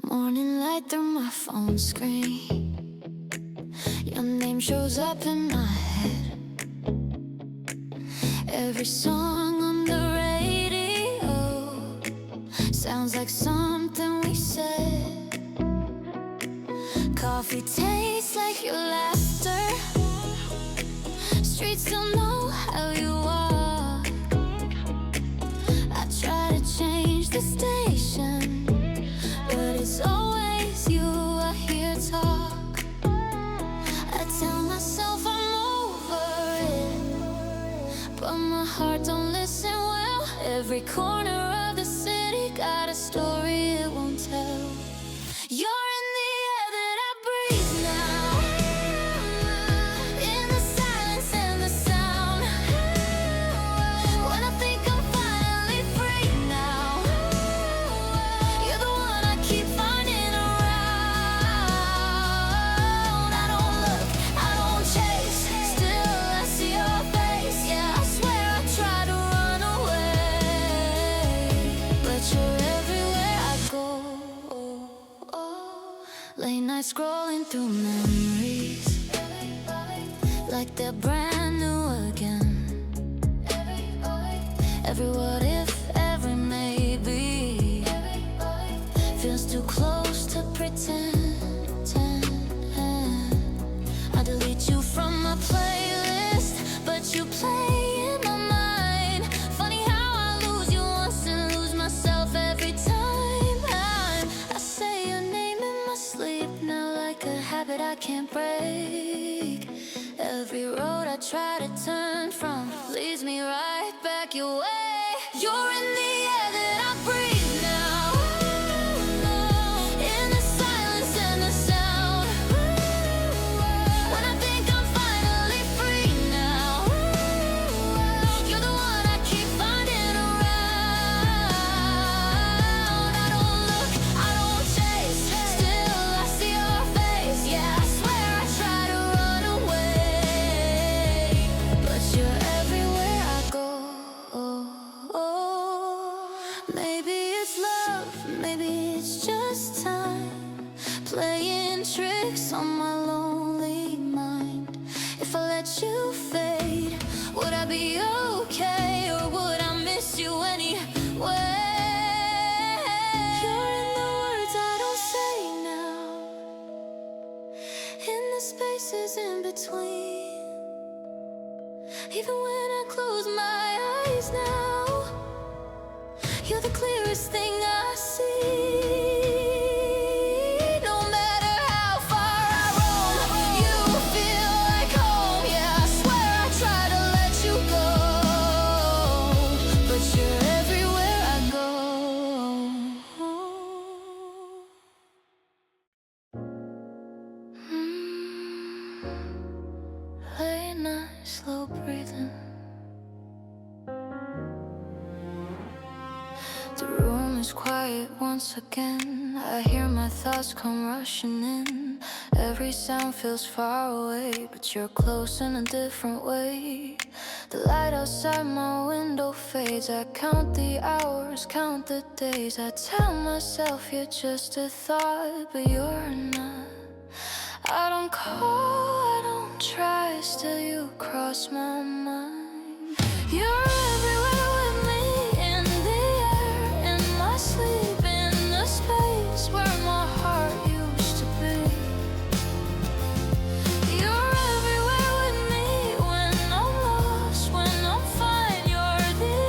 Morning light through my phone screen, your name shows up in my head. Every song on the radio sounds like something we said. Coffee tastes like your laughter, streets don't know how you walk. I try to change the station, but it's always you I hear talk. I tell myself I'm over it, but my heart don't listen well. Every corner of the city got a story it won't tell. You're in the air that I breathe now, in the silence and the sound. When I think I'm finally free now, you're the one I keep finding around. I don't look, I don't chase, still I see your face. Yeah, I swear I try to run away, but you're everywhere I go. Late night scrolling through memories, like they're brand new again. Every what if, every maybe, feels too close to pretend. I delete you from my playlist, but you play in my mind. Funny how I lose you once and lose myself every time. I say your name in my sleep now, like a habit I can't break. Every road I try to turn from leads me right back your way. You're in the air that I breathe now, in the silence and the sound. When I think I'm finally free now, you're the one I keep finding around. I don't look, I don't chase, still I see your face. Yeah, I swear I try to run away, but you're everywhere I go. Maybe it's love, maybe it's just time, playing tricks on my lonely mind. If I let you fade, would I be okay, or would I miss you anyway? You're in the words I don't say now, in the spaces in between. Even when I close my eyes now, you're the clearest thing I see. No matter how far I roam, you feel like home. Yeah, I swear I try to let you go, but you're everywhere I go. Late night, slow breathing. The room is quiet once again. I hear my thoughts come rushing in. Every sound feels far away, but you're close in a different way. The light outside my window fades. I count the hours, count the days. I tell myself you're just a thought, but you're not. I don't call, I don't try, still you cross my mind. You're everywhere with me, in the air, in my sleep, in the space where my heart used to be. You're everywhere with me, when I'm lost, when I'm fine. You're the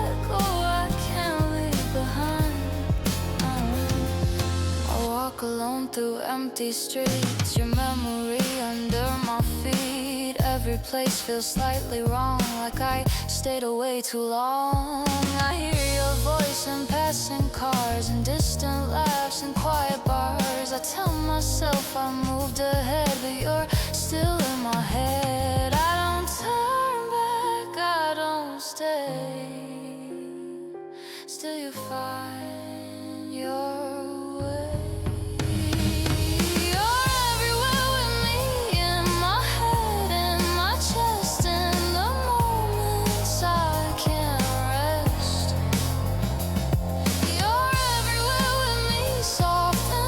echo I can't leave behind. I walk alone through empty streets, your memory under my feet. Every place feels slightly wrong, like I stayed away too long. I hear your voice in passing cars, and distant laughs in quiet bars. I tell myself I moved ahead, but you're still in my head. I don't turn back, I don't stay, still you find your way. You're everywhere with me, in my head, in my chest, in the moments I can't rest. You're everywhere with me, soft and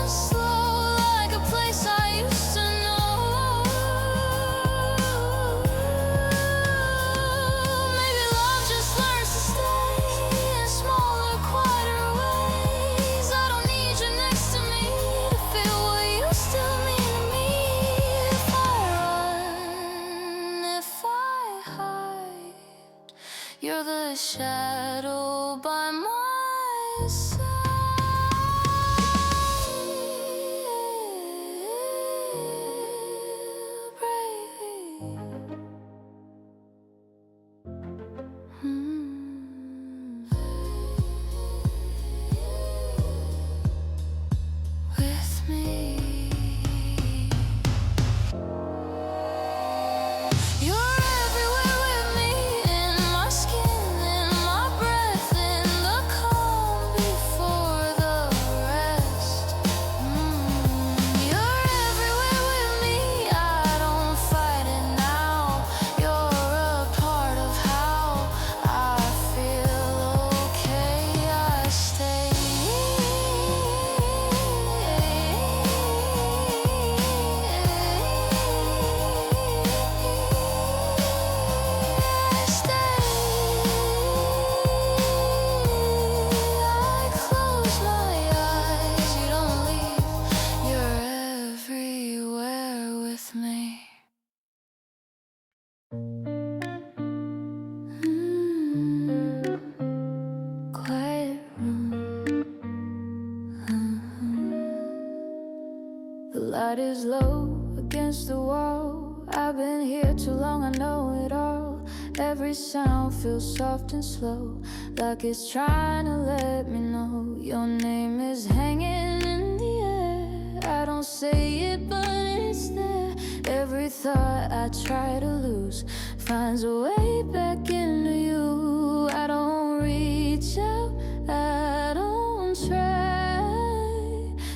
light is low against the wall. I've been here too long, I know it all. Every sound feels soft and slow, like it's trying to let me know your name is hanging in the air. I don't say it, but it's there. Every thought I try to lose finds a way back into you. I don't reach out, I don't try,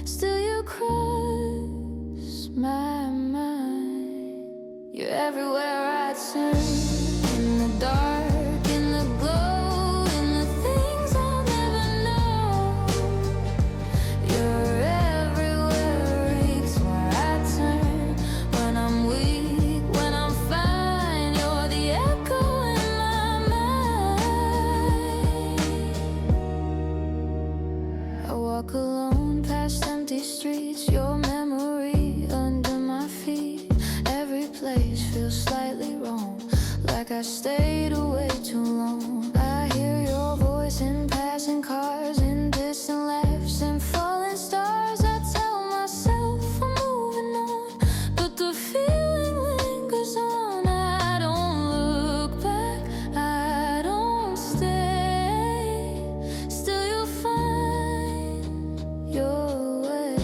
still you cross my mind. You're everywhere I turn, in the dark, in the glow, in the things I'll never know. You're everywhere, reach where I turn. When I'm weak, when I'm fine, you're the echo in my mind. I walk alone past empty streets, your memory under my feet. Every place feels slightly wrong, like I stayed away too long. I hear your voice in passing cars, in distant laughs and falling stars. I tell myself I'm moving on, but the feeling lingers on. I don't look back, I don't stay, still you'll find your way.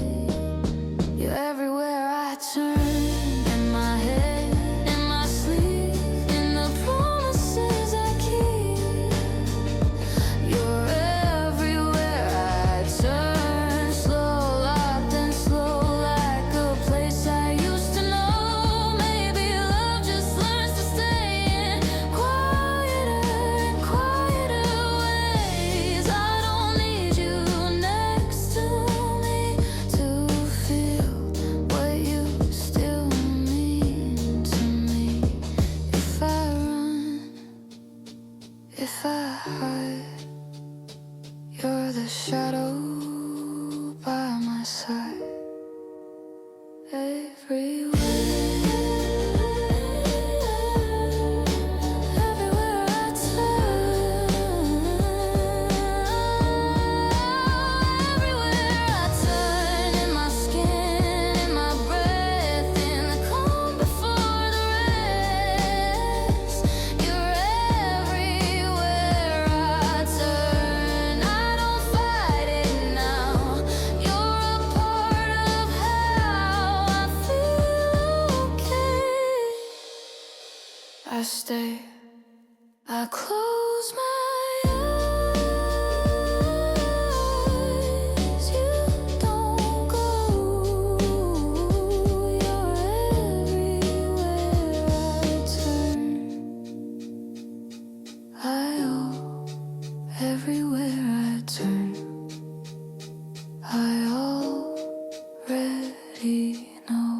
You're everywhere I turn, in my head, in my sleep, in the promises I keep. You're everywhere I turn, slow, locked and slow, like a place I used to know. Maybe love just learns to stay in quieter and quieter ways. I don't need you next to me to feel what you still mean to me. If I run, if I hide, you're the shadow by my side. Everywhere, everywhere I turn, everywhere I turn, in my skin, in my breath, in the calm before the rest. You're everywhere I turn. I don't fight it now. You're a part of how I feel okay. I stay, I close my eyes. You don't go. You're everywhere I turn. Everywhere I turn, I already know.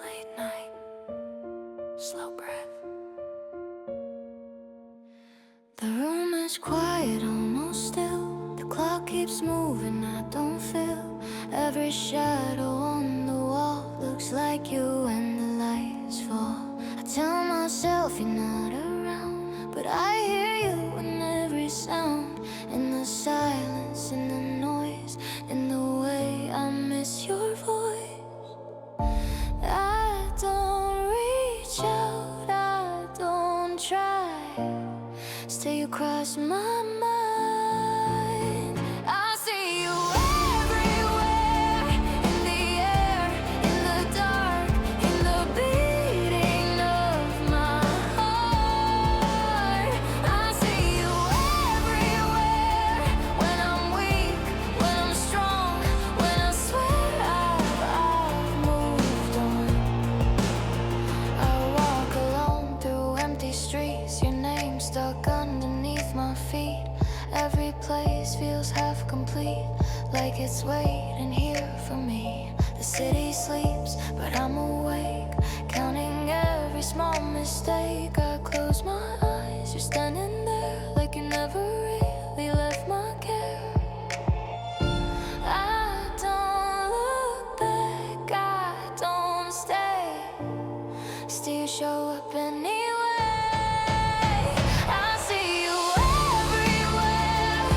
Late night, slow breath. The room is quiet, almost still. The clock keeps moving, I don't feel. Every shadow on the wall looks like you when the lights fall. I tell myself you're not around, but I hear you in every sound. In the silence, in the noise, in the way I miss your voice. I don't reach out, I don't try, still you cross my mind. I see you everywhere, in the air, in the dark, in the beating of my heart. I see you everywhere, when I'm weak, when I'm strong, when I swear I've moved on. I walk alone through empty streets, your name stuck underneath my feet. Every place feels half complete, like it's waiting here for me. The city sleeps, but I'm awake, counting every small mistake. I close my eyes, you're standing there, like you never really left my care. I don't look back, I don't stay, still you show up anyway. I see you everywhere,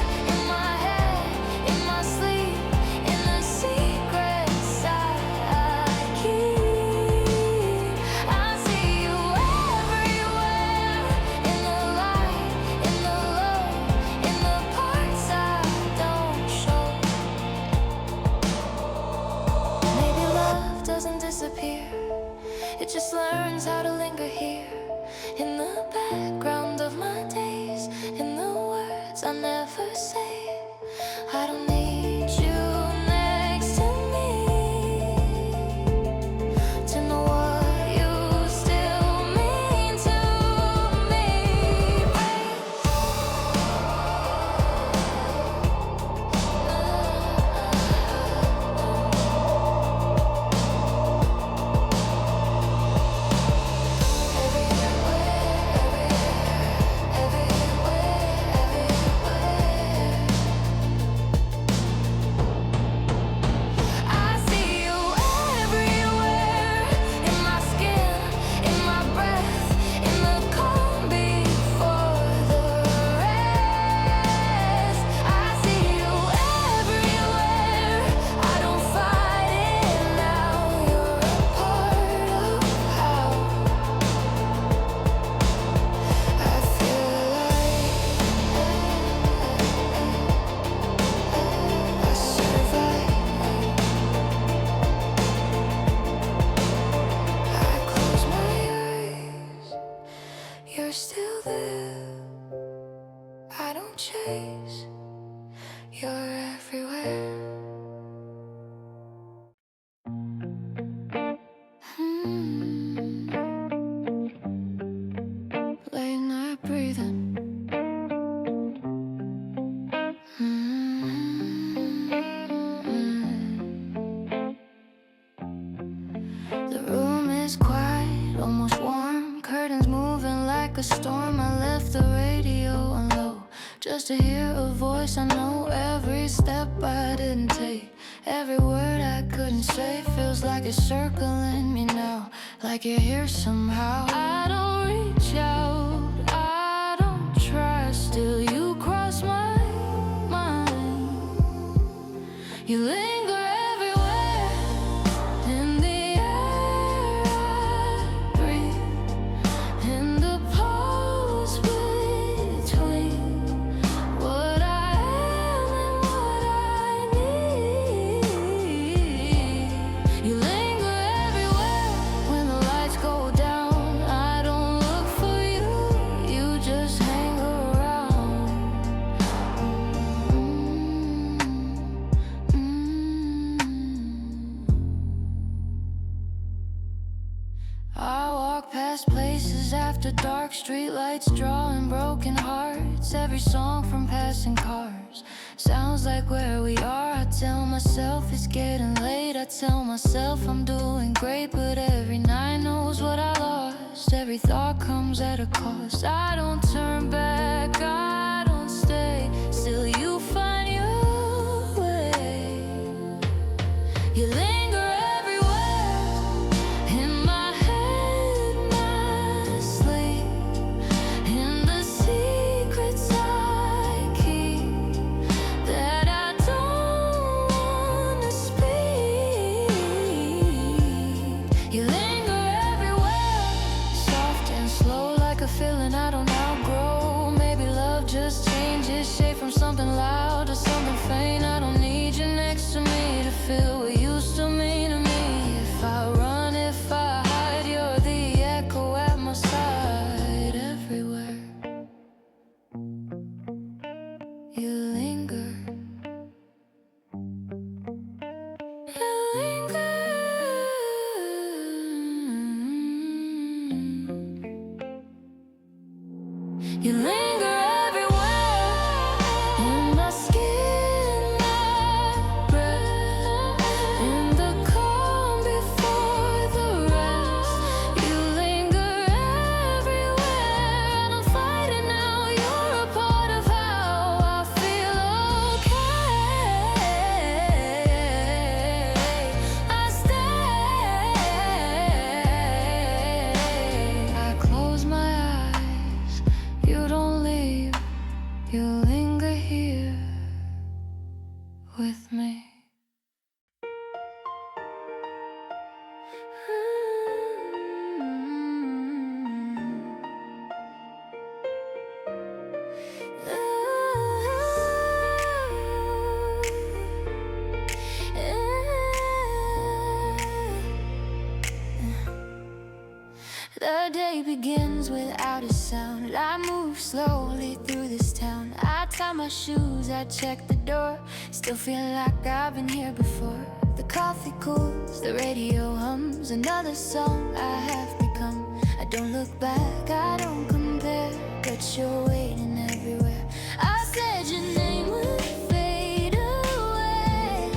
chase. You're everywhere. Late night breathing. The room is quiet, almost warm. Curtains moving like a storm. I left the radio on low just to hear a voice I know. Every step I didn't take, every word I couldn't say, feels like it's circling me now, like you're here somehow. I don't reach out, I don't try, still you cross my mind. You linger everywhere, in the air I breathe, in the pause between what I am and what I need. You linger everywhere, when the lights go down, I don't look for you, you just hang around. I walk past places after dark, streetlights drawing broken hearts. Every song from passing cars sounds like where we are. I tell myself it's getting late, I tell myself I'm doing great, but every night knows what I lost. Every thought comes at a cost. I don't turn back, I don't stay, still you find your way. You linger everywhere, in my head, my sleep, in the secrets I keep that I don't wanna speak. You linger everywhere, soft and slow, like a feeling I don't outgrow. Maybe love just changes shape from something loud to something faint. I don't need you next to me to feel what you still mean to me. If I run, if I hide, you're the echo at my side. Everywhere you linger, you linger. You linger everywhere, in my skin, my breath, in the calm before the rest. You linger everywhere, and I'm fighting now. You're a part of how I feel. Okay, I stay. I close my eyes, you don't leave, you linger here with me. The day begins without a sound. I move slowly through this town. I tie my shoes, I check the door. Still feel like I've been here before. The coffee cools, the radio hums. Another song I have become. I don't look back, I don't compare, but you're waiting everywhere. I said your name would fade away,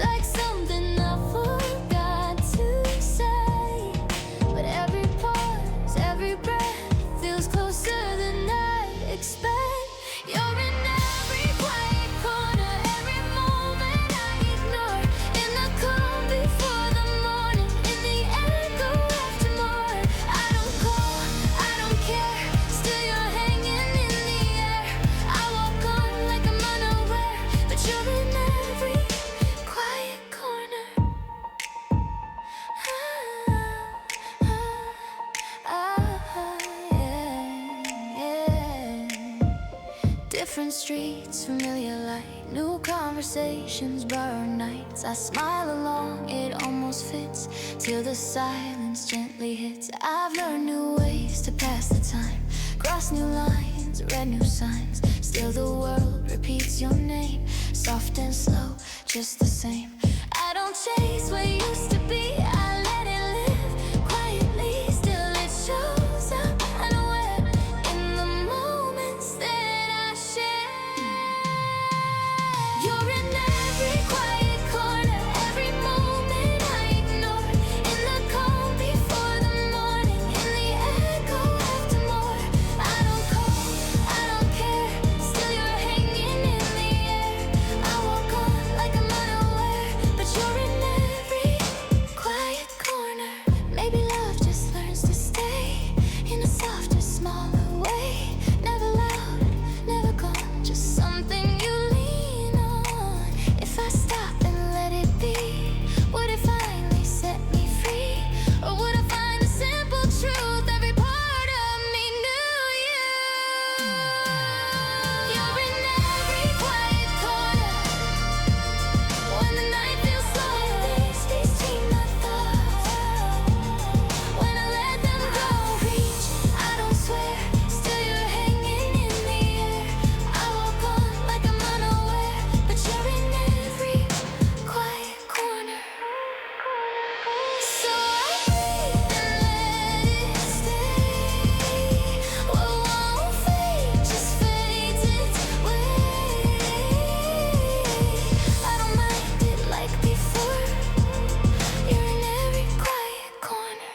like something I forgot to say. But every pause, every breath feels closer than I expect. You're in every quiet corner, every moment I ignore. In the calm before the morning, in the echo after more. I don't call, I don't care, still you're hanging in the air. I walk on like I'm unaware, but you're in every quiet corner. Different streets, familiar light, new conversations, borrowed nights. I smile along, it almost fits, till the silence gently hits. I've learned new ways to pass the time, cross new lines, read new signs. Still the world repeats your name, soft and slow, just the same. I don't chase what used to be, I let it live quietly. Still it shows up unaware in the moments that I share. You're in every quiet corner, every moment I ignore. In the calm before the morning, in the echo after more. I don't call, I don't care, still you're hanging in the air. I walk on like I'm unaware, but you're in every quiet corner. Maybe love just learns to stay in a softer, smaller way. Never loud, never gone, just something you lean on. If I stop and let it be, would it finally set me free? Or would I find the simple truth? Every part of me knew you. You're in every quiet corner. When the night feels slow, these dream my thoughts. When I let them go, reach, I don't swear, still you're hanging in the air. I walk on like I'm unaware, but you're in every quiet corner. So I breathe and let it stay. What won't fade just fades its way. I don't mind it like before. You're in every quiet corner.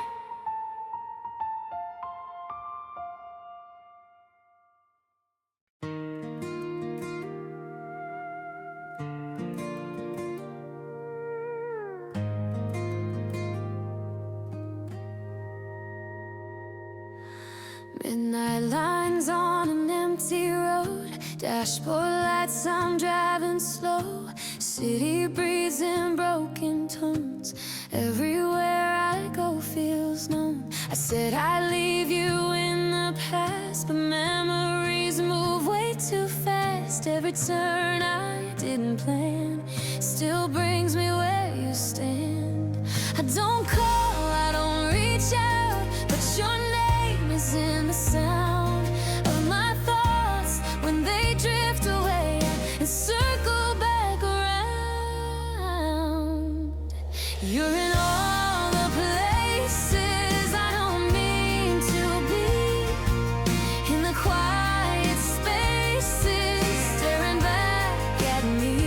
Midnight lines on an empty road, dashboard lights, I'm driving slow. City breathes in broken tones, everywhere I go feels known. I said I'd leave you in the past, but memories move way too fast. Every turn I didn't plan still brings me where you stand. I don't call, I don't reach out, but your name is in the sound of my thoughts when they drift away and circle back around. You're in all the places I don't mean to be, in the quiet spaces staring back at me.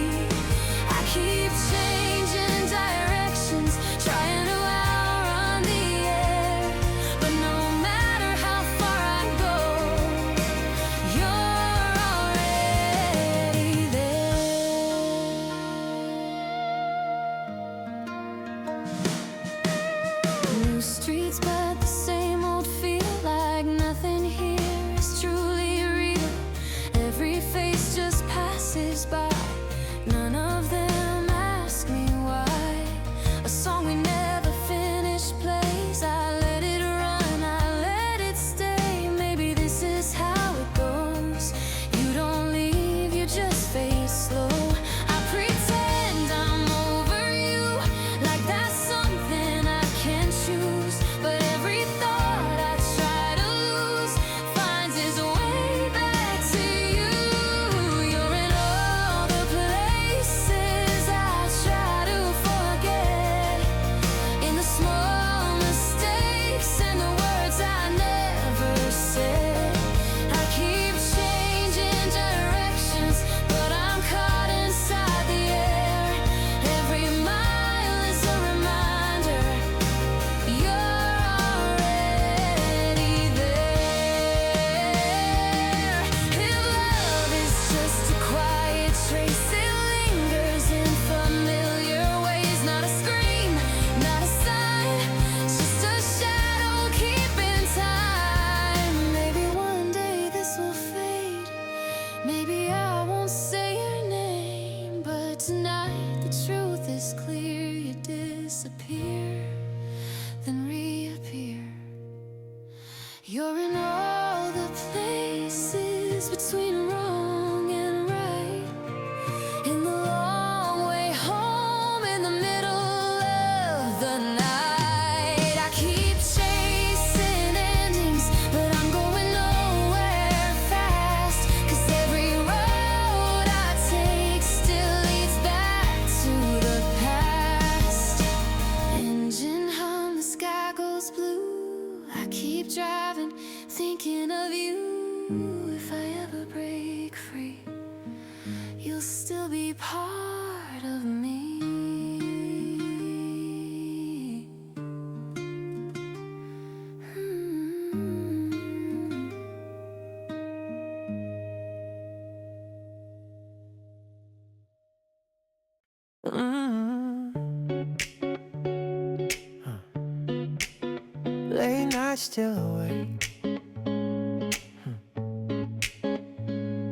I keep changing directions, trying to outrun the air, but no matter how far I go, you're already there. New streets, but the same old feel, like nothing here is truly real. Every face just passes by, none of them ask me why. A song we never finished plays, I let it run, I let it stay. Maybe this is how it goes. You don't leave, you just fade slow. I pretend I'm over you, like that's something I can choose. But every thought I try to lose finds its way back to you. You're in all the places I try to forget, in the small mistakes and the words I never said. I keep changing directions, but I'm caught inside the air. Every mile is a reminder you're already there. If love is just a quiet trace, it lingers in familiar ways. Not a scream, not a sign, just a shadow keeping time. Maybe one day this will fade, maybe I won't say your name, but tonight the truth is clear. You disappear, then reappear. You're in all the places between wrong and right, in the long way home, in the middle of the night. I keep chasing endings, but I'm going nowhere fast, 'cause every to be part of me. Late night still awake.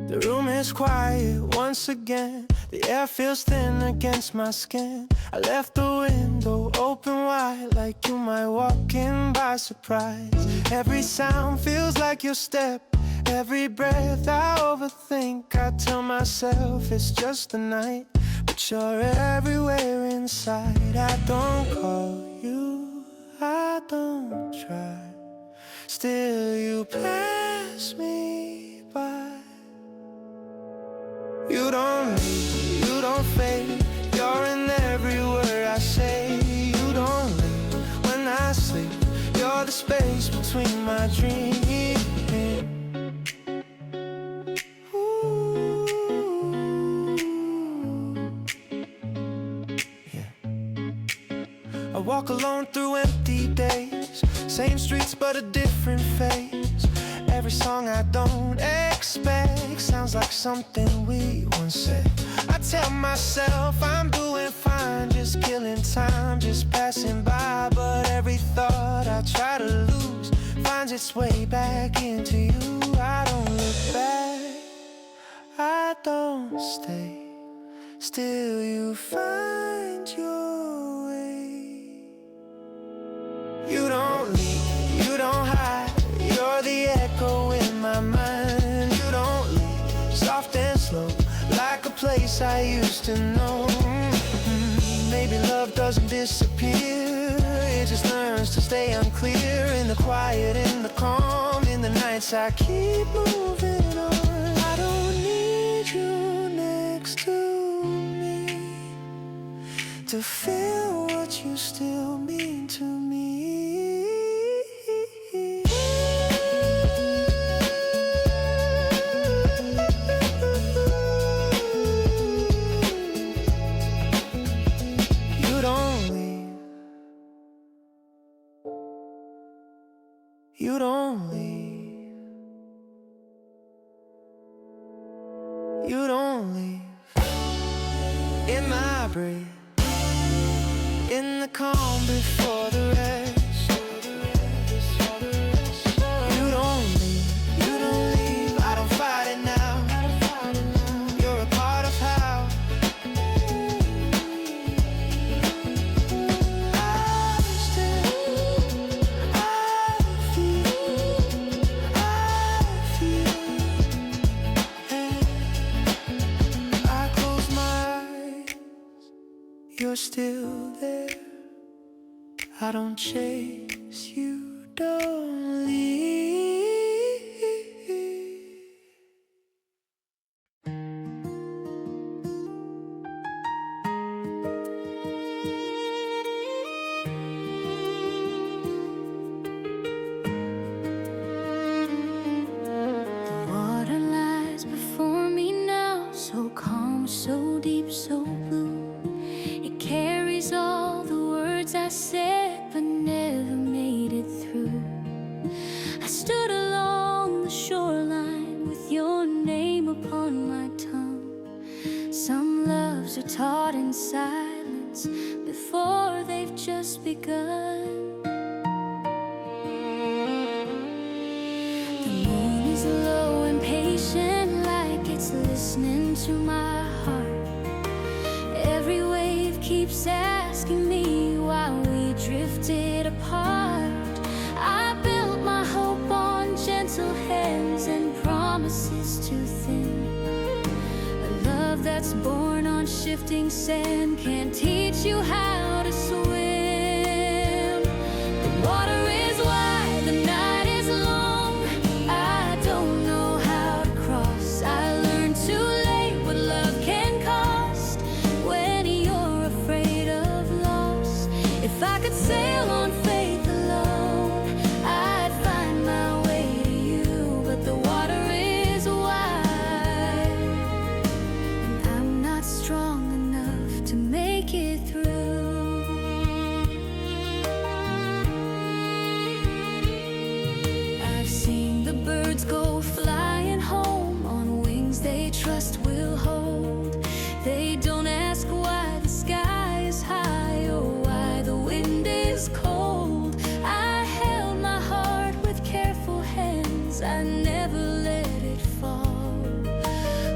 The room is quiet once again. The air feels thin against my skin. I left the window open wide, like you might walk in by surprise. Every sound feels like your step. Every breath I overthink. I tell myself it's just the night, but you're everywhere inside. I don't call you, I don't try. Still you pass me by. You don't leave, you don't fade. You're in every word I say. You don't leave when I sleep. You're the space between my dreams. I walk alone through empty days. Same streets but a different face. Every song I don't expect sounds like something we once said. I tell myself I'm doing fine, just killing time, just passing by. But every thought I try to lose finds its way back into you. I don't look back, I don't stay. Still you find your way. You don't leave, you don't hide. You're the echo in my mind. You don't leave, soft and slow, like a place I used to know. Maybe love doesn't disappear, it just learns to stay unclear. In the quiet, in the calm, in the nights I keep moving on. I don't need you next to me to feel what you still mean to me. You don't leave, you don't leave, you don't leave. In my breath, in the calm before the rest. You don't leave, you don't leave. I don't fight it now. You're a part of how I still, I feel, and I close my eyes. You're still there. I don't chase, you don't leave. The water lies before me now, so calm, so deep, so blue. It carries all the words I said but never made it through. I stood along the shoreline with your name upon my tongue. Some loves are taught in silence before they've just begun. The moon is low and patient, like it's listening to my heart. Every wave keeps asking me why we drifted apart. I built my hope on gentle hands and promises too thin. A love that's born on shifting sand can't teach you how to swim. The water is wide, the night is long. I don't know how to cross. I learned too late what love can cost when you're afraid of loss. If I could sail on faith alone, I'd find my way to you. But the water is wide, and I'm not trust will hold. They don't ask why the sky is high or why the wind is cold. I held my heart with careful hands, I never let it fall.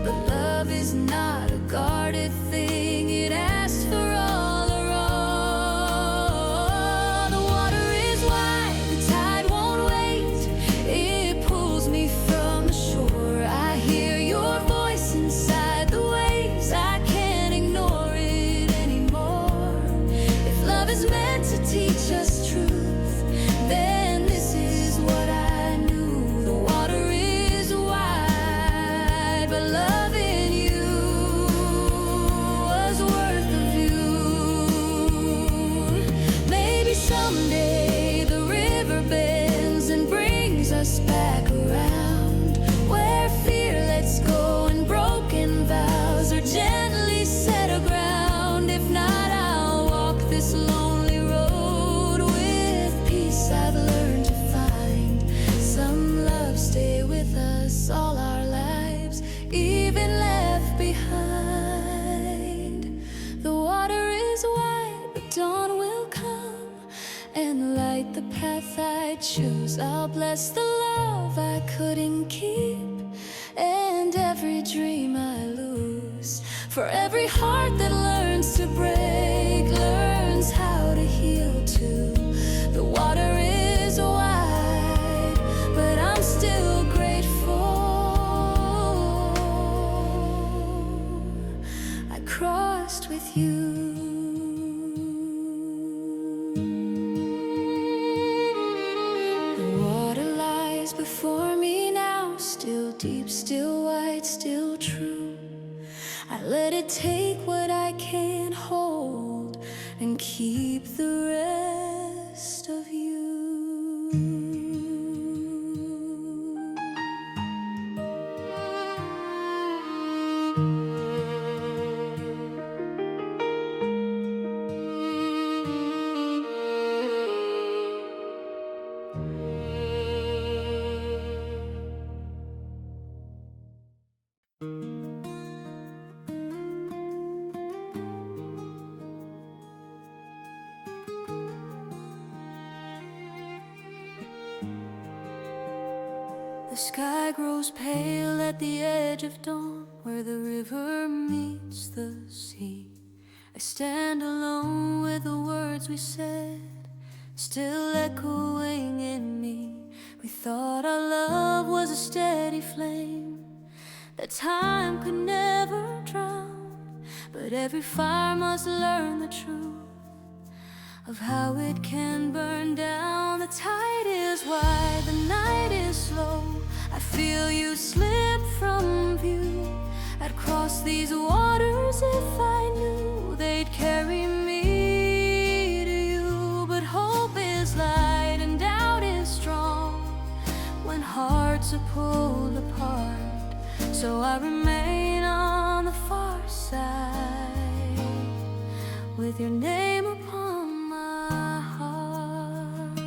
But love is not a guarded thing, it asks for all or all. The water is wide, the tide won't wait, it pulls me from the shore. I hear your voice inside the waves, I can't ignore it anymore. If love is meant to teach us truth, then this is what I knew. The water is wide, but love in you was worth the view. Maybe someday the river bends and brings us back around, where fear lets go and broken vows are gently set aground. If not, I'll walk this lonely road with peace I've learned to find. Some love stay with us all our lives, even left behind. The water is wide, but dawn will come and light the path I choose. I'll bless the love I couldn't keep and every dream I lose. For every heart that learns to break learns how to heal too. The water is wide, but I'm still grateful I crossed with you. The water lies before me now, still deep, still wide, still true. I let it take what I can't hold and keep the rest of you. The sky grows pale at the edge of dawn, where the river meets the sea. I stand alone with the words we said, still echoing in me. We thought our love was a steady flame that time could never drown, but every fire must learn the truth of how it can burn down. The tide is wide, the night is slow, I feel you slip from view. I'd cross these waters if I knew they'd carry me to you. But hope is light and doubt is strong when hearts are pulled apart. So I remain on the far side with your name upon my heart.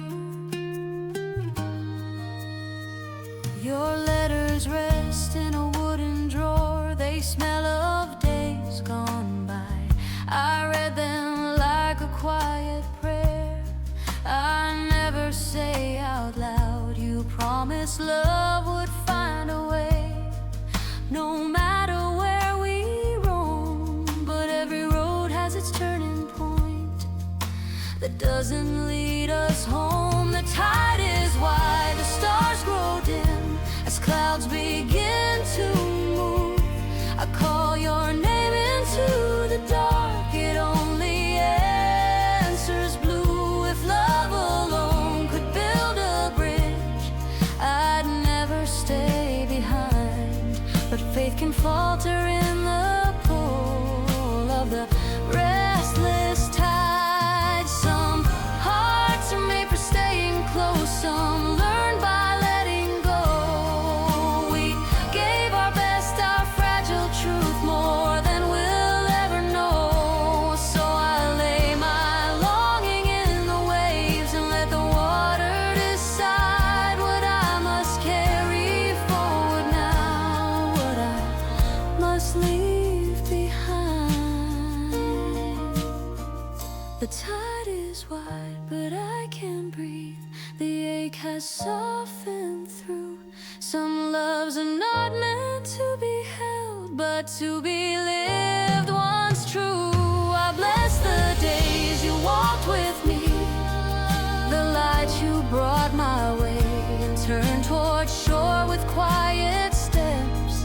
Your letters rest in a wooden drawer, they smell of days gone by. I read them like a quiet prayer I never say out loud. You promised love would find a way, no matter where we roam. But every road has its turning point that doesn't lead us home. The tide is wide, the stars grow dim as clouds begin to move. I call your name into the dark, it only answers blue. If love alone could build a bridge, I'd never stay behind. But faith can falter in the pull of the restless tide. Some hearts are made for staying close, some learn by letting go. We gave our best, our fragile truth, more than we'll ever know. So I lay my longing in the waves and let the water decide what I must carry forward now, what I tide is wide, but I can't breathe. The ache has softened through. Some loves are not meant to be held, but to be lived once true. I bless the days you walked with me, the light you brought my way, and turned toward shore with quiet steps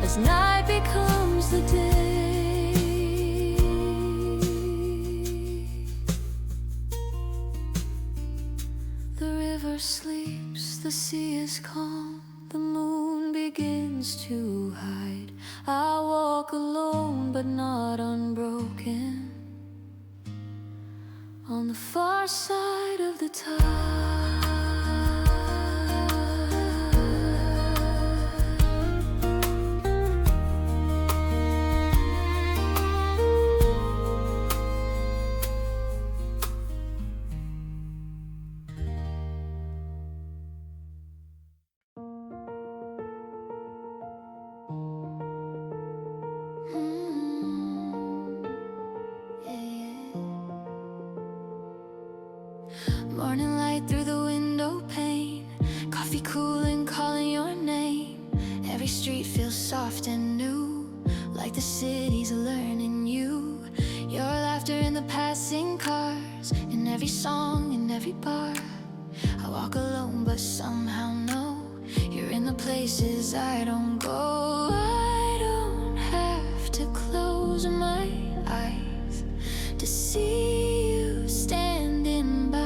as night becomes the day. The river sleeps, the sea is calm, the moon begins to hide. I walk alone but not unbroken, on the far side of the tide. Morning light through the window pane, coffee cooling, calling your name. Every street feels soft and new, like the city's learning you. Your laughter in the passing cars, in every song, in every bar. I walk alone but somehow know you're in the places I don't go. I don't have to close my eyes to see you standing by.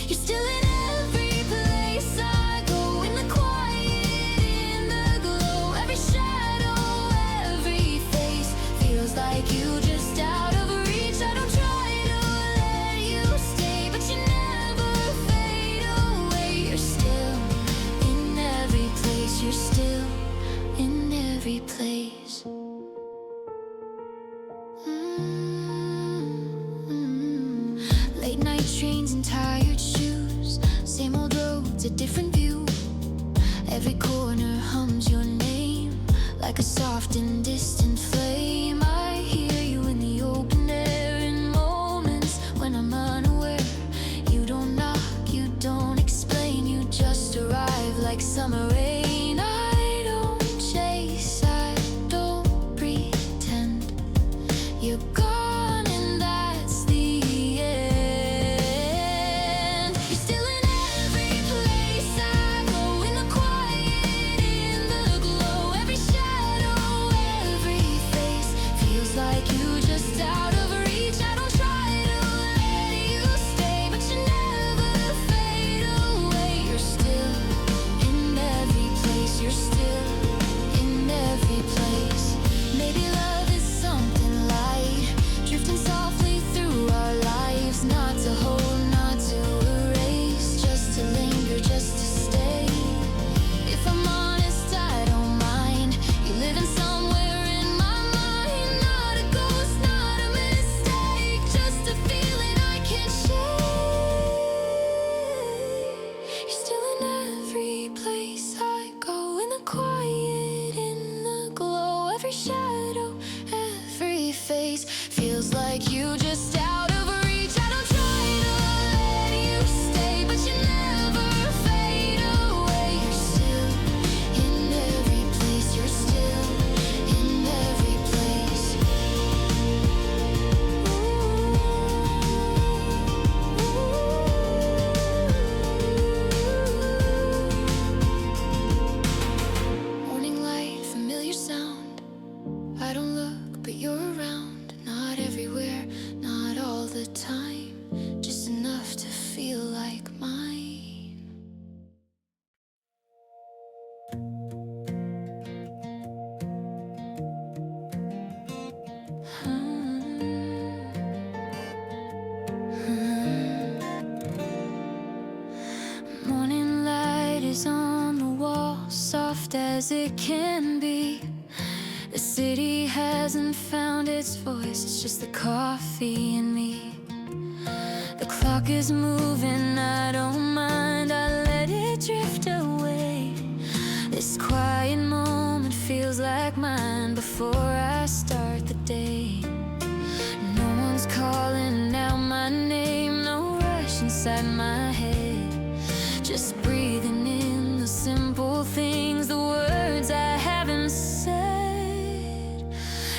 You're still in every place I go, in the quiet, in the glow. Every shadow, every face feels like you just out of reach. I don't try to let you stay, but you never fade away. You're still in every place. You're still in every place. Late night trains and tired shoes, same old roads, a different view. Every corner hums your name, like a soft and distant flame. I hear you in the open air, in moments when I'm unaware. You don't knock, you don't explain, you just arrive like summer rain. I don't chase, I don't pretend. You're gone and that's the end. You're still in every place I go, in the quiet, in the glow. Every shadow, every face feels like you just out of reach. I don't try to let you stay, but you never fade away. You're still in every place. You're still in every place. Maybe love is something light, drifting softly through our lives. Not to hold, not to erase, just to linger, just to stay. If I'm honest, I don't mind you living somewhere in my mind. Not a ghost, not a mistake, just a feeling I can't shake. You're still in every place I go, in the quiet, in the glow. Every shadow, every face feels like you just out of reach. I don't try to let you stay, but you never fade away. You're still in every place. You're still in every place. Morning light, familiar sound. I don't look, but you're around. Not everywhere, not all the time, just enough to feel like mine. Morning light is on the wall, soft as it can be. The city hasn't found its voice, it's just the coffee in me. The clock is moving, I don't mind, I let it drift away. This quiet moment feels like mine before I start the day. No inside my head. Just breathing in the simple things, the words I haven't said.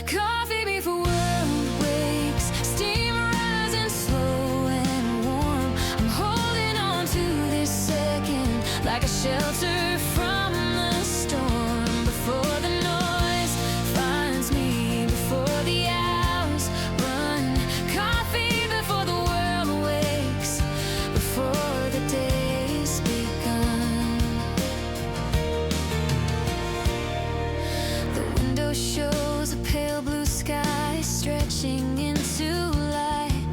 Coffee before world wakes, steam rising slow and warm. I'm holding on to this second like a shelter from the storm. Before the noise finds me, before the hours run. Coffee before the world wakes, before the day's begun. The window shows a pale blue sky stretching into light.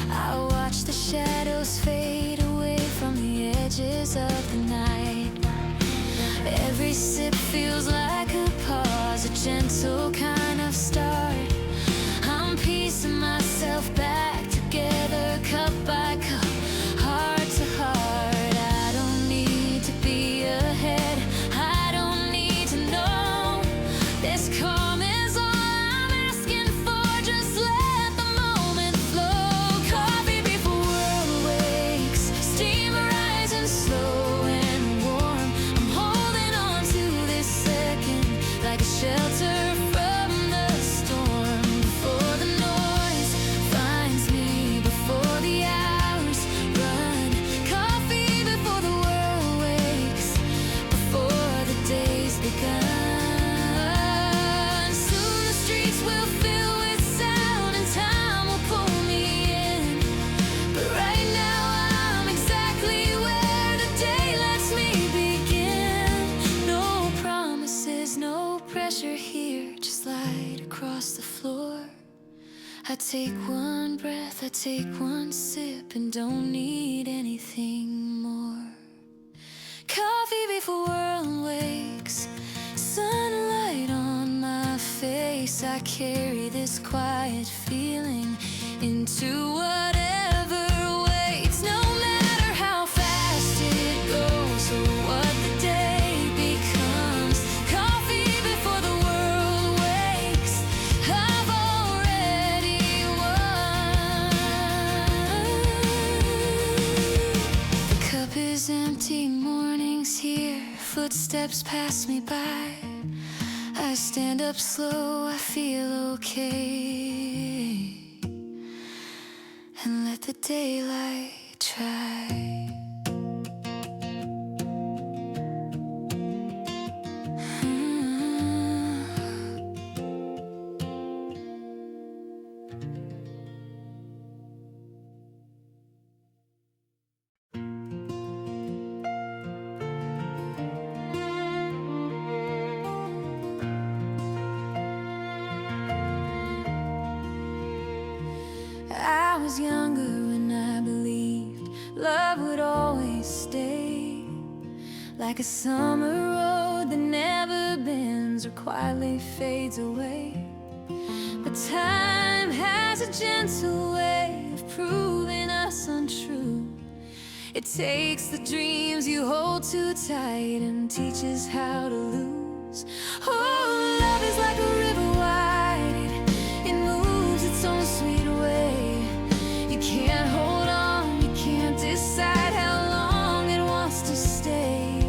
I watch the shadows fade away from the edges of the night. Every sip feels like a pause, a gentle kind of start. I'm piecing myself back together, cup by cup, heart to heart. I don't need to be ahead, I don't need to know. This calm is all I'm asking for, just let the moment flow. Coffee before world wakes, steam rising slow and warm. I'm holding on to this second like a shelter from the storm. Before the noise finds me, before the hours run. Coffee before the world wakes, before the day's begun. Soon the streets will fill with sound and time will pull me in. But right now I'm exactly where the day lets me begin. No promises, no pressure here, just light across the floor. I take one breath, I take one sip and don't need anything more. Coffee before world wakes, sunlight on my face. I carry this quiet feeling into whatever waits. No matter how fast it goes or what the day becomes. Coffee before the world wakes, I've already won. The cup is empty, morning's here, footsteps pass me by. I stand up slow, I feel okay, and let the daylight try. I was younger when I believed love would always stay, like a summer road that never bends or quietly fades away. But time has a gentle way of proving us untrue. It takes the dreams you hold too tight and teaches how to lose. Oh, love is like a river wide, it moves its own sweet way. You can't hold on, you can't decide how long it wants to stay.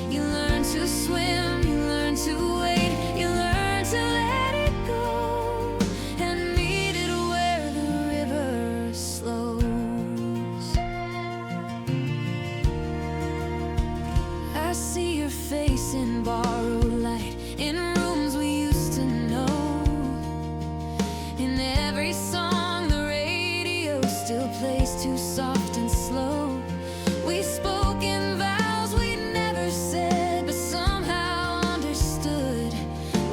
You learn to swim, you learn to wait, you learn to let it go and meet it where the river slows. I see your face in borrowed light, in rooms we used to know. In every song the radio still plays too soft and slow. We spoke in vows we'd never said, but somehow understood,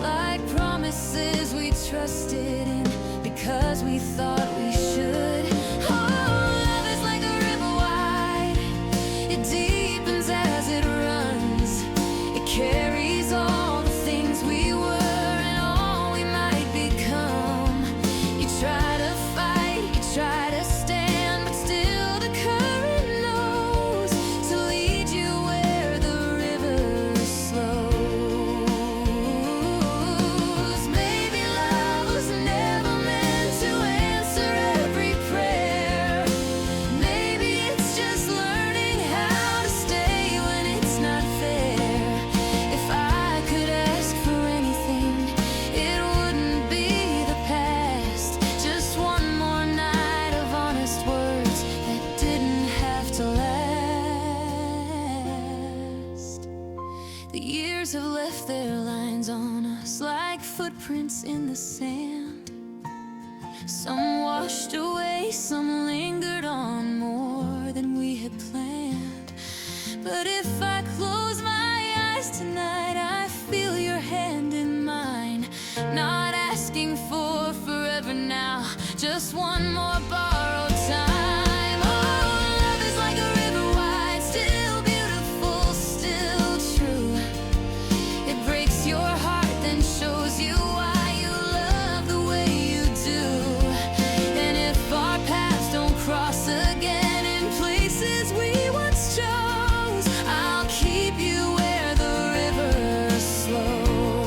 like promises we trusted in because we thought we should. Oh, love is like a river wide, it deepens as it runs. It carries all the things we were and all we might become. You try to fight, you try to stand, but still the current knows to lead you where the river slows. Maybe love was never meant to answer left their lines on us like footprints in the sand. Some washed away, some lingered on more than we had planned. But if I close my eyes tonight, I feel your hand in mine. Not asking for forever now, just one more borrowed time. Oh, love is like a river wide, still beautiful, still true. It breaks your heart, then shows you why you love the way you do. And if our paths don't cross again in places we once chose, I'll keep you where the river flows.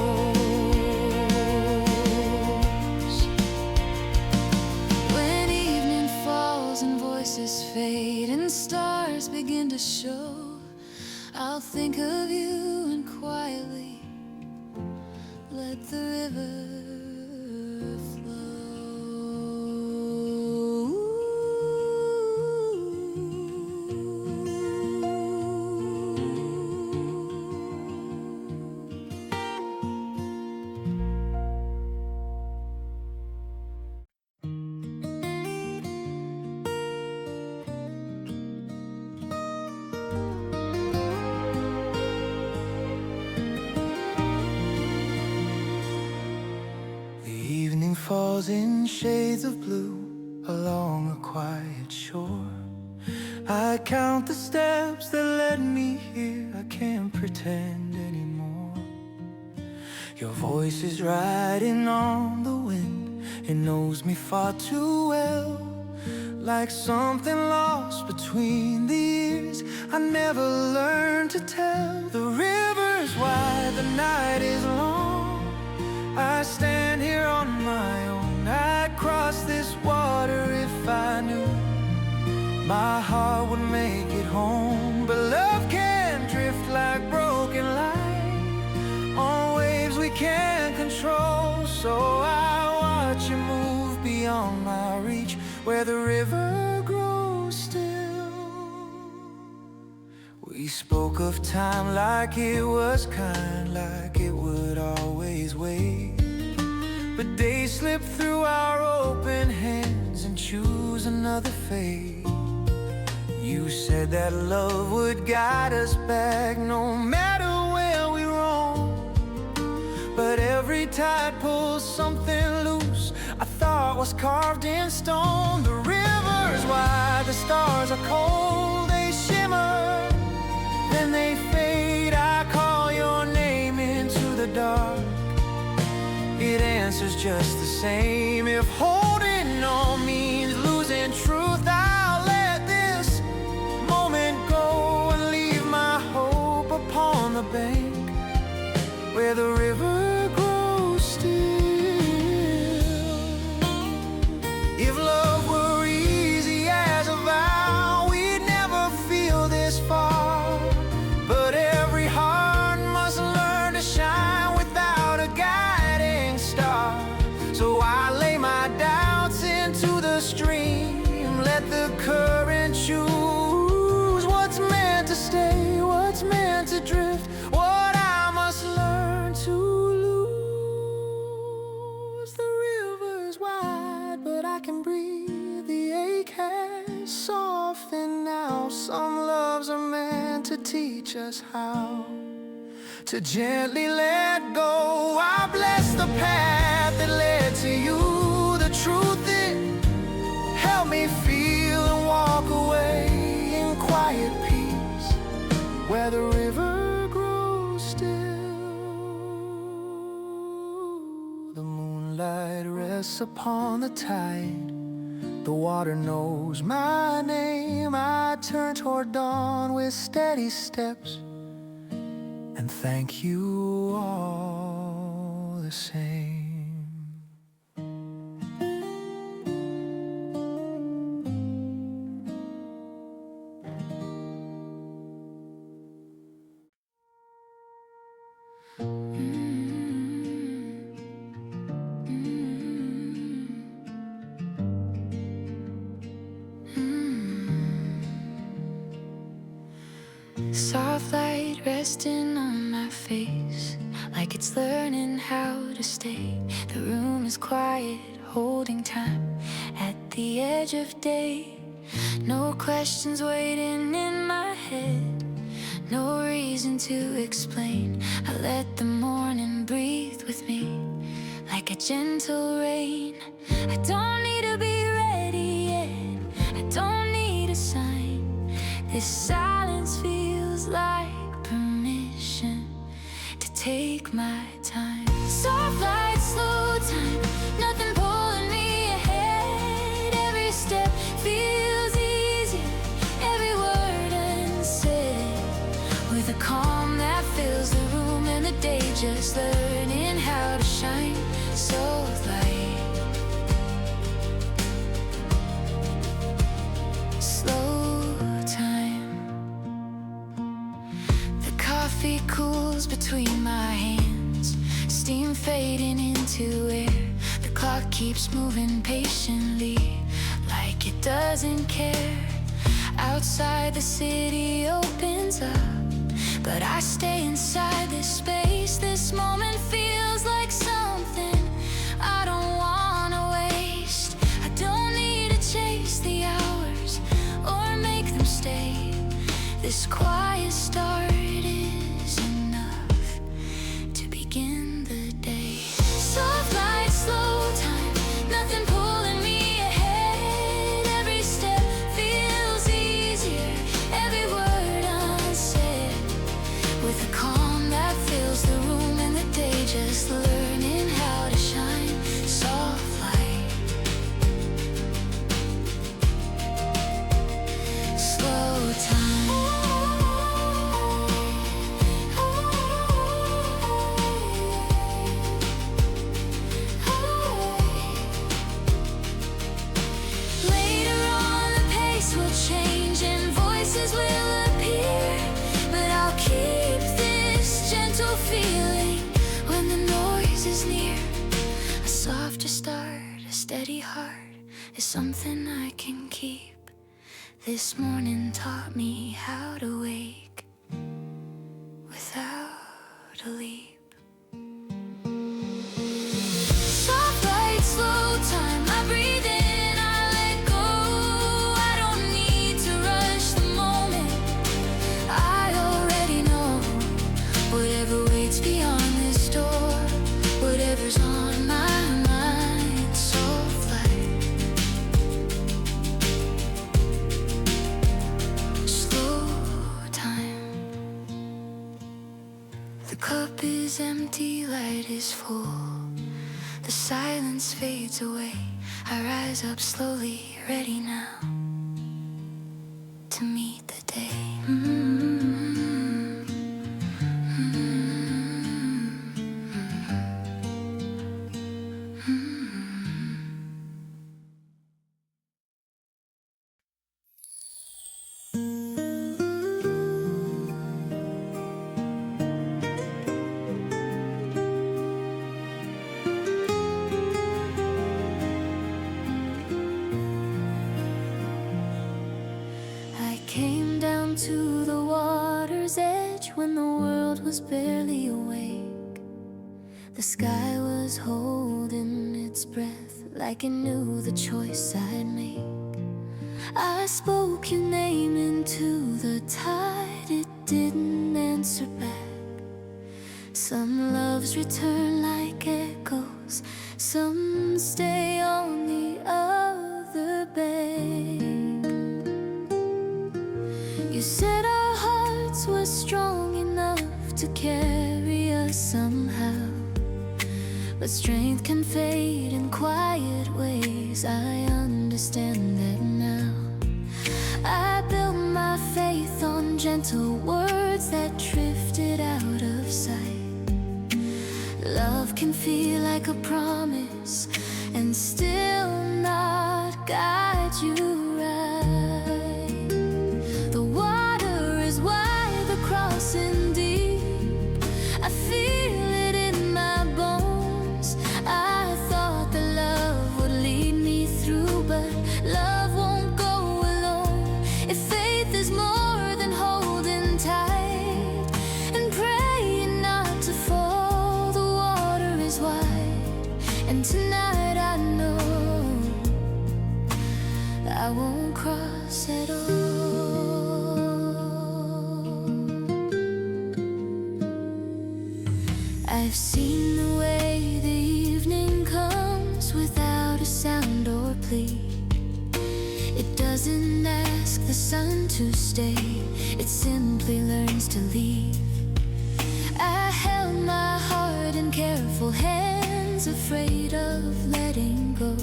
When evening falls and voices fade and stars begin to show, I'll think of you and quietly let the river falls in shades of blue along a quiet shore. I count the steps that led me here. I can't pretend anymore. Your voice is riding on the wind. It knows me far too well. Like something lost between the years I never learned to tell. The river's wide, the night is long. I stand here on my own. I'd cross this water if I knew my heart would make it home. But love can drift like broken light on waves we can't control. So I watch you move beyond my reach, where the river grows still. We spoke of time like it was kind, like it would always wait. But days slip through our open hands and choose another fate. You said that love would guide us back no matter where we roam. But every tide pulls something loose I thought was carved in stone. The river's wide, the stars are cold, they shimmer, then they fade. I call your name into the dark, it answers just the same. If holding on means losing truth, I'll let this moment go and leave my hope upon the bank where the river grows still. If love were easy as a vow, we'd never feel this far. But every heart must learn to shine without a guiding star. So I lay my doubts into the stream, let the current choose what's meant to stay, what's meant to drift, what I must learn to lose. The river's wide, but I can breathe. The ache has softened now. Some loves are meant to teach us how to gently let go. I bless the path that led to you. The truth it helped me feel and walk away in quiet peace where the river grows still. The moonlight rests upon the tide. The water knows my name. I turn toward dawn with steady steps and thank you all the same. Soft light resting on my face, like it's learning how to stay. The room is quiet, holding time at the edge of day. No questions waiting in my head, no reason to explain. I let the morning breathe with me like a gentle rain. I don't need to be ready yet, I don't need a sign. This silence feels like permission to take my time. Soft light, slow time, nothing pulling me ahead. Every step feels easier, every word unsaid, with a calm that fills the room and the day just learning how to shine so light. Slow time. The coffee cools between my hands, steam fading into air. The clock keeps moving patiently, like it doesn't care. Outside the city opens up, but I stay inside this space. This moment feels like something I don't wanna waste. I don't need to chase the hours or make them stay. This quiet start is enough to begin the day. Soft light, slow time, nothing pulling me ahead. Every step feels easier, every word unsaid, with a calm that fills the room and the day just learning how to shine. Soft light, slow time. Later on the pace will change and voices will appear, but I'll keep this gentle feeling when the noise is near. A softer start, a steady heart is something I can keep. This morning taught me how to wake without a leap. Soft light, slow time, I breathe in, I let go. I don't need to rush the moment, I already know whatever waits beyond this door, whatever's on my mind. Soft light, slow time. The cup is empty, light is full. The silence fades away. I rise up slowly, ready now to meet the day. I came down to the water's edge when the world was barely awake. The sky was holding its breath like it knew the choice I'd make. I spoke your name into the tide, it didn't answer back. Some loves return like echoes, some stay on the other bank. You said our hearts were strong enough to carry us somehow, but strength can fade in quiet ways. I understand that now. I built my faith on gentle words that drifted out of sight. Love can feel like a promise and still not guide you right. The water is wide, the crossing deep. I feel it in my bones. I thought that love would lead me through, but love won't go alone. If faith is more than holding tight and praying not to fall, I've seen the way the evening comes without a sound or plea. It doesn't ask the sun to stay, it simply learns to leave. I held my heart in careful hands, afraid of letting go.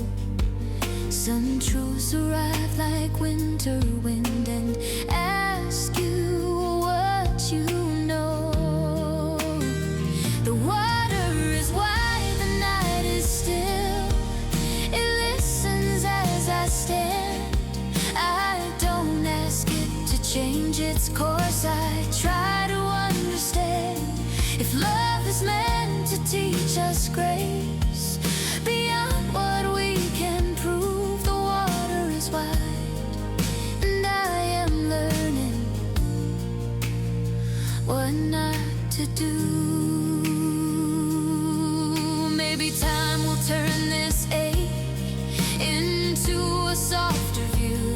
Some truths arrive like winter wind and ask you what you know. The water is wide, the night is still. It listens as I stand. I don't ask it to change its course, I try to understand. If love is meant to teach us grace beyond what we can prove, the water is wide, and I am learning what not to do. Maybe time will turn this ache into a softer view,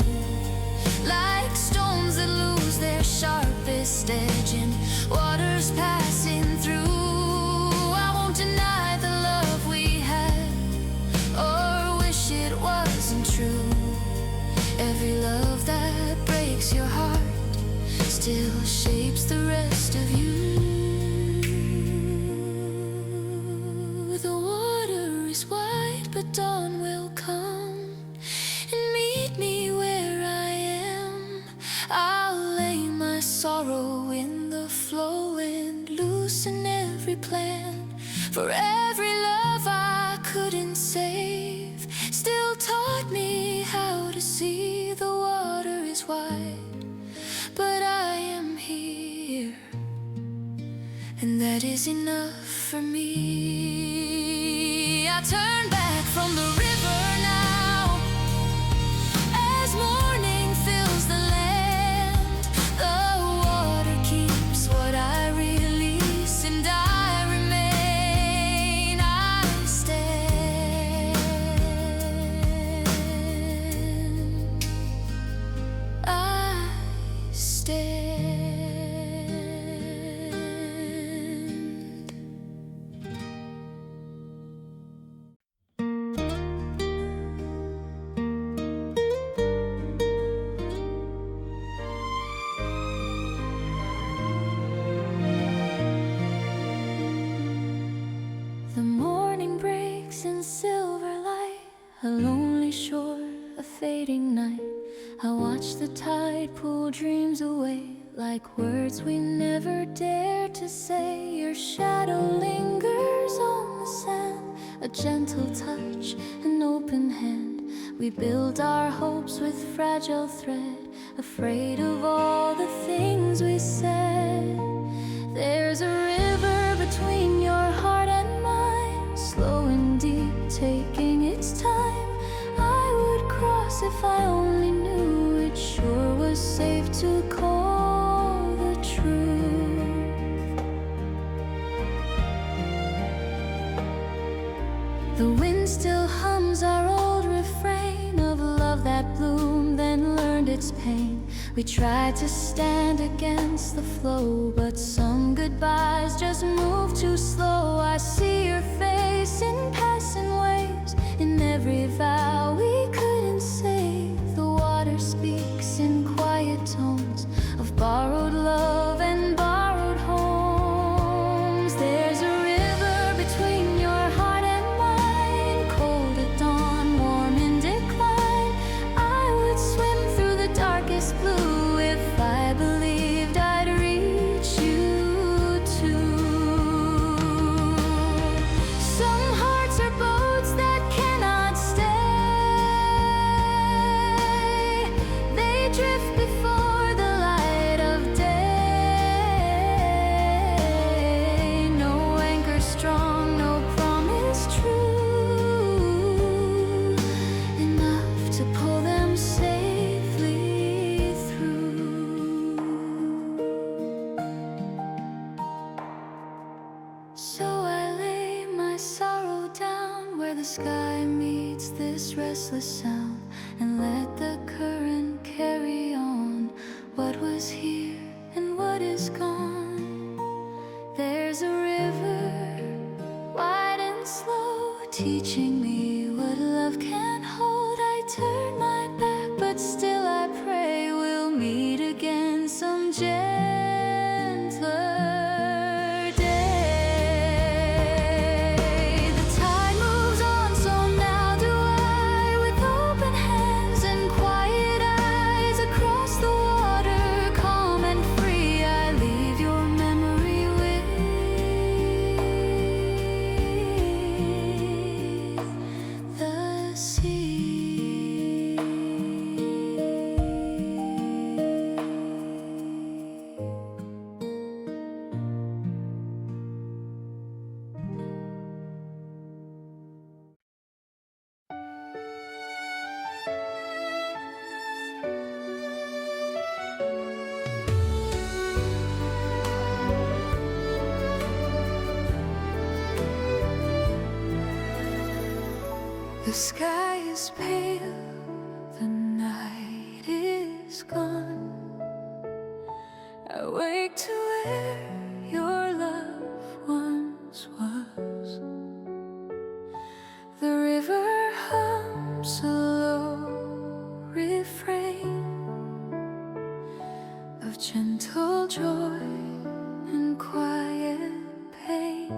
like stones that lose their sharpest edge and water's passing through. I won't deny the love we had or wish it wasn't true. Every love that breaks your heart still shapes the rest of you. The water is wide, but dawn will come and meet me where I am. I'll lay my sorrow in the flow and loosen every plan. For every love I couldn't save still taught me how to see. The water is wide, but I am here, and that is enough for me. I turn back from the river now as morning fills the land. The water keeps what I release, and I remain. I stand. I stand. The morning breaks in silver light, a lonely shore, a fading night. I watch the tide pull dreams away, like words we never dared to say. Your shadow lingers on the sand, a gentle touch, an open hand. We build our hopes with fragile thread, afraid of all the things we said. There's a river between your heart and mine, slow and deep, taking its time. I would cross if I only knew it sure was safe to call the truth. The wind still hums our old refrain of love that bloomed then learned its pain. We tried to stand against the flow, but some goodbyes just move too slow. I see your face in passing waves, in every vow we couldn't say. The water speaks in quiet tones of borrowed love and borrowed homes. There's a river between your heart and mine, cold at dawn, warm in decline. I would swim through the darkest blue if I believed I'd reach you too. Some hearts are boats that cannot stay. They drift before the light of day. No anchor strong, no promise true, enough to pull them safely through. So I lay my sorrow down where the sky meets this restless sound, and let the current carry on what was here and what is gone. There's a river teaching me what love can hold. I turn my back, but still I pray we'll meet again some gentler day. The tide moves on, so now do I, with open hands and quiet eyes, across the water, calm and free. I leave your memory with the sea. The sky is pale, the night is gone. I wake to where your love once was. The river hums a low refrain of gentle joy and quiet pain.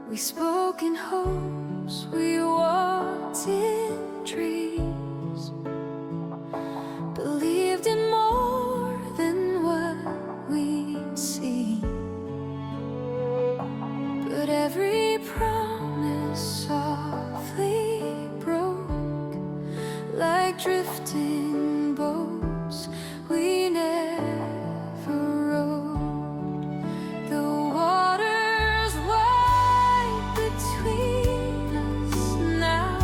We spoke in hopes, we walked in dreams, believed in more than what we'd seen. But every promise softly broke, like drifting boats we never rode. The water's wide between us now,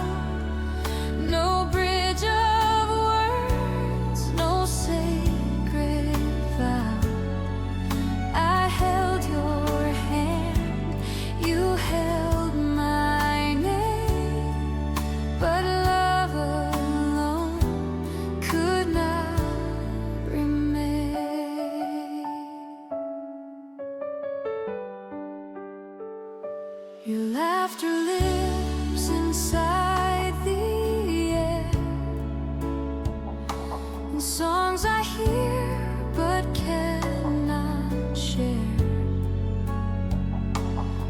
no bridge of words, no sacred vow. I held your hand, you held my name, but love alone could not remain. Your laughter lives inside the air, in songs I hear but cannot share.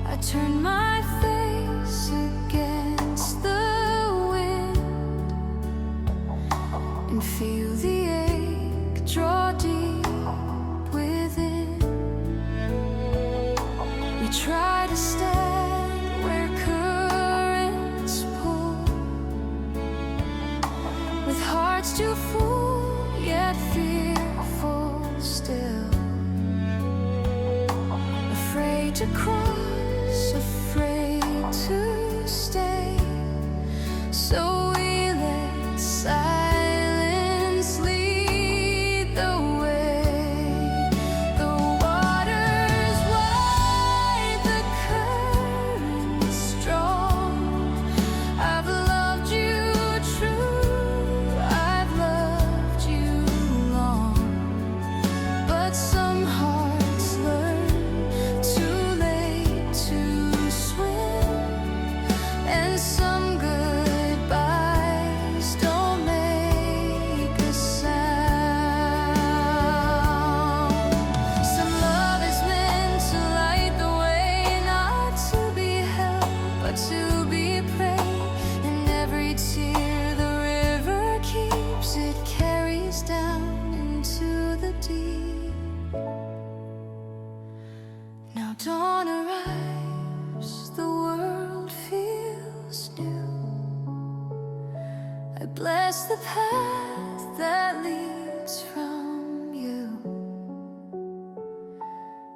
I turn my face against the wind and feel the ache draw deep within. We try to stand where currents pull, with hearts too full yet fearful still, afraid to cross, afraid to stay. So we let silence lead the way. The water's wide, the current's strong. I've loved you true, I've loved you long. But some hearts learn too late to swim, and some goodbyes don't make a sound. Some love is meant to light the way, not to be held, but to be prayed. And every tear the river keeps, it carries down into the deep. Now dawn arrives, the world feels new. I bless the path that leads from you.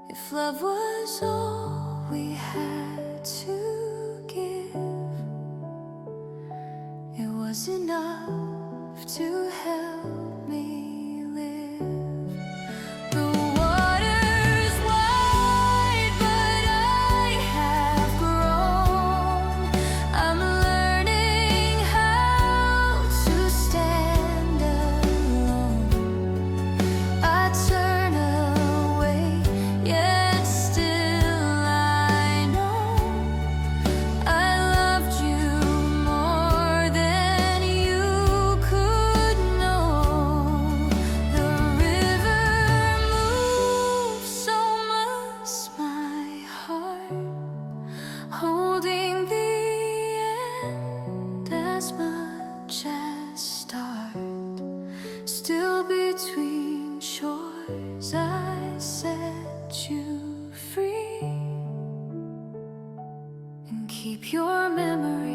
If love was all we had to give, it was enough to help me live. The water's wide, but I have grown. I'm learning how to stand alone. I turn away, yet still between shores, I set you free and keep your memory